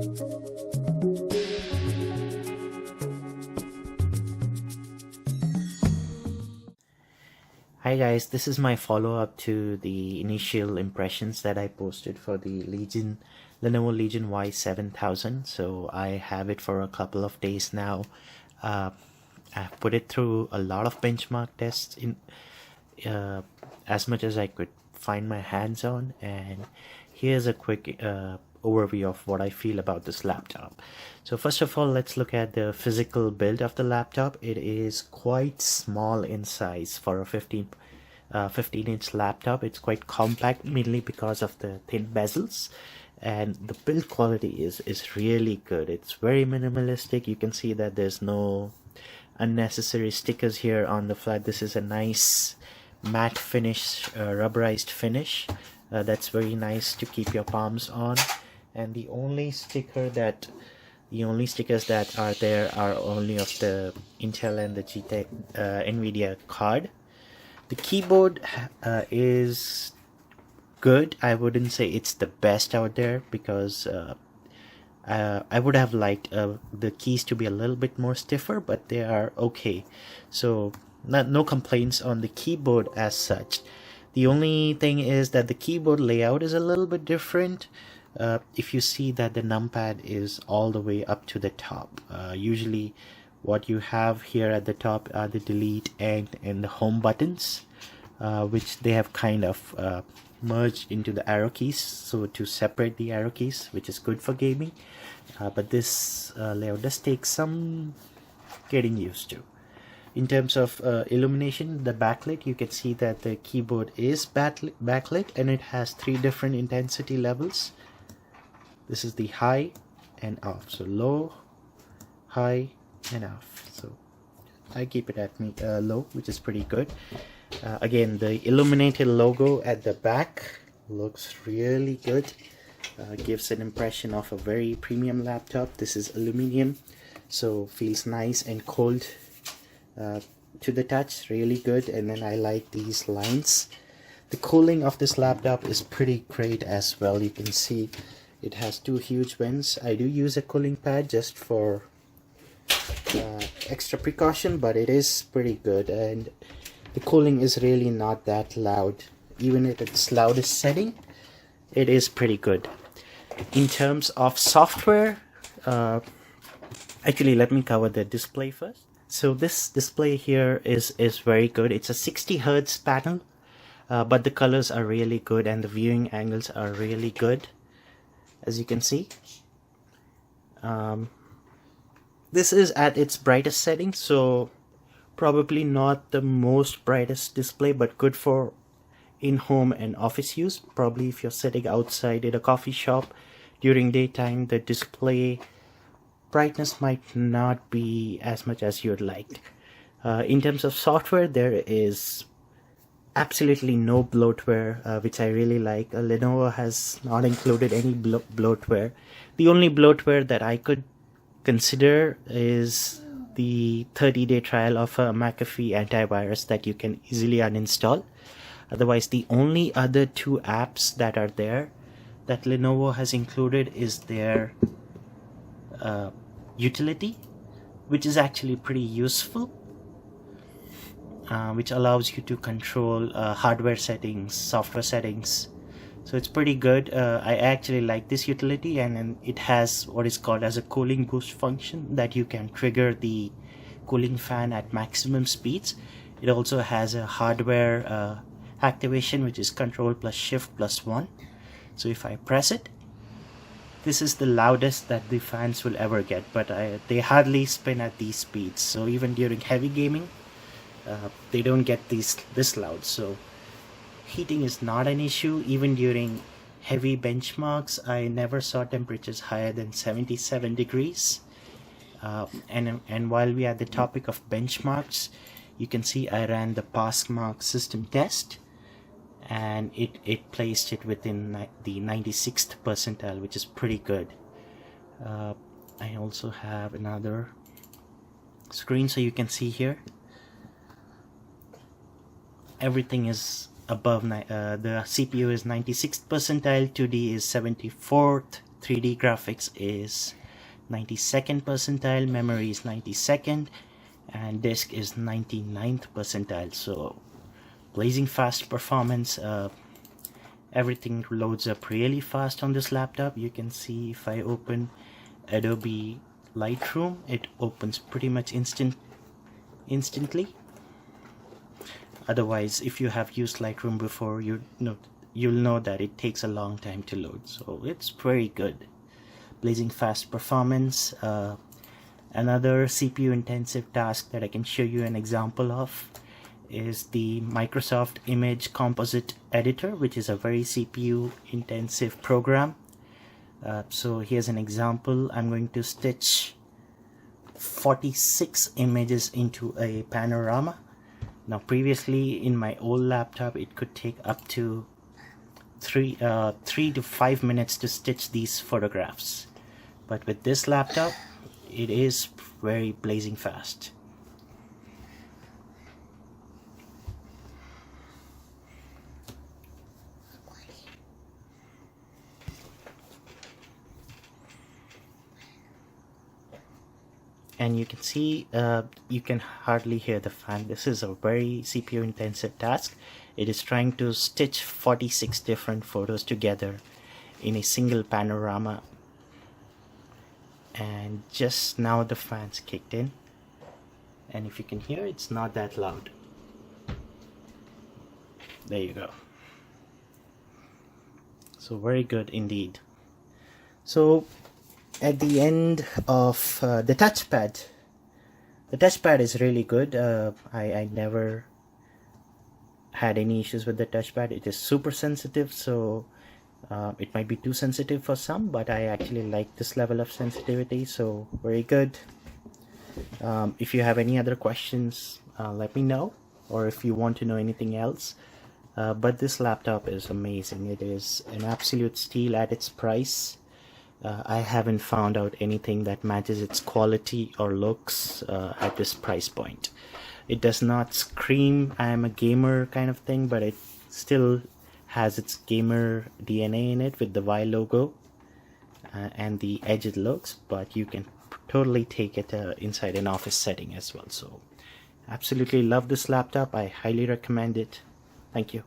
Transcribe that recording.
Hi guys, this is my follow-up to the initial impressions that I posted for the Lenovo Legion Y7000. So I have it for a couple of days now. I've put it through a lot of benchmark tests in as much as I could find my hands on, and here's a quick overview of what I feel about this laptop. So first of all, let's look at the physical build of the laptop. It is quite small in size for a 15-inch laptop. It's quite compact, mainly because of the thin bezels, and the build quality is really good. It's very minimalistic. You can see that there's no unnecessary stickers here on the flat. This is a nice matte finish, rubberized finish. That's very nice to keep your palms on. And the only stickers that are there are only of the Intel and the GTX Nvidia card. The keyboard is good. I wouldn't say it's the best out there, because I would have liked the keys to be a little bit more stiffer, but they are okay. So no complaints on the keyboard as such. The only thing is that the keyboard layout is a little bit different. If you see that the numpad is all the way up to the top, usually what you have here at the top are the delete and the home buttons, which they have kind of merged into the arrow keys, so to separate the arrow keys, which is good for gaming. But this layout does take some getting used to. In terms of illumination, the backlit, you can see that the keyboard is backlit, and it has 3 different intensity levels. This is the high and off, so low, high, and off. So I keep it at low, which is pretty good. Again, the illuminated logo at the back looks really good. Gives an impression of a very premium laptop. This is aluminum, so feels nice and cold to the touch, really good. And then I like these lines. The cooling of this laptop is pretty great as well. You can see it has 2 huge vents. I do use a cooling pad just for extra precaution, but it is pretty good, and the cooling is really not that loud. Even at its loudest setting, it is pretty good. In terms of software, actually let me cover the display first. So this display here is very good. It's a 60 Hz panel, but the colors are really good and the viewing angles are really good, as you can see. This is at its brightest setting, so probably not the most brightest display, but good for in-home and office use. Probably if you're sitting outside in a coffee shop during daytime, the display brightness might not be as much as you'd like. In terms of software, there is absolutely no bloatware, which I really like. Lenovo has not included any bloatware. The only bloatware that I could consider is the 30-day trial of a McAfee antivirus that you can easily uninstall. Otherwise, the only other 2 apps that are there that Lenovo has included is their utility, which is actually pretty useful, which allows you to control hardware settings, software settings. So it's pretty good. I actually like this utility, and it has what is called as a cooling boost function, that you can trigger the cooling fan at maximum speeds. It also has a hardware activation, which is control plus shift plus 1. So if I press it, this is the loudest that the fans will ever get, but they hardly spin at these speeds. So even during heavy gaming, they don't get this loud. So heating is not an issue. Even during heavy benchmarks, I never saw temperatures higher than 77 degrees. And while we are at the topic of benchmarks, you can see I ran the PassMark system test, and it placed it within the 96th percentile, which is pretty good. I also have another screen, so you can see here everything is above the CPU is 96th percentile, 2D is 74th, 3D graphics is 92nd percentile, memory is 92nd, and disk is 99th percentile. So blazing fast performance. Everything loads up really fast on this laptop. You can see if I open Adobe Lightroom, it opens pretty much instantly. Otherwise, if you have used Lightroom before, you'll know that it takes a long time to load. So it's very good. Blazing fast performance. Another CPU intensive task that I can show you an example of is the Microsoft Image Composite Editor, which is a very CPU intensive program. So here's an example. I'm going to stitch 46 images into a panorama. Now previously in my old laptop it could take up to 3 to 5 minutes to stitch these photographs, but with this laptop it is very blazing fast. And you can see you can hardly hear the fan. This is a very CPU intensive task. It is trying to stitch 46 different photos together in a single panorama, and just now the fans kicked in, and if you can hear, it's not that loud. There you go. So very good indeed. So at the end of the touchpad is really good. I never had any issues with the touchpad. It is super sensitive, so it might be too sensitive for some, but I actually like this level of sensitivity, so very good. If you have any other questions, let me know, or if you want to know anything else. But this laptop is amazing. It is an absolute steal at its price. I haven't found out anything that matches its quality or looks at this price point. It does not scream I am a gamer kind of thing, but it still has its gamer DNA in it with the Y logo and the edged looks, but you can totally take it inside an office setting as well. So absolutely love this laptop. I highly recommend it. Thank you.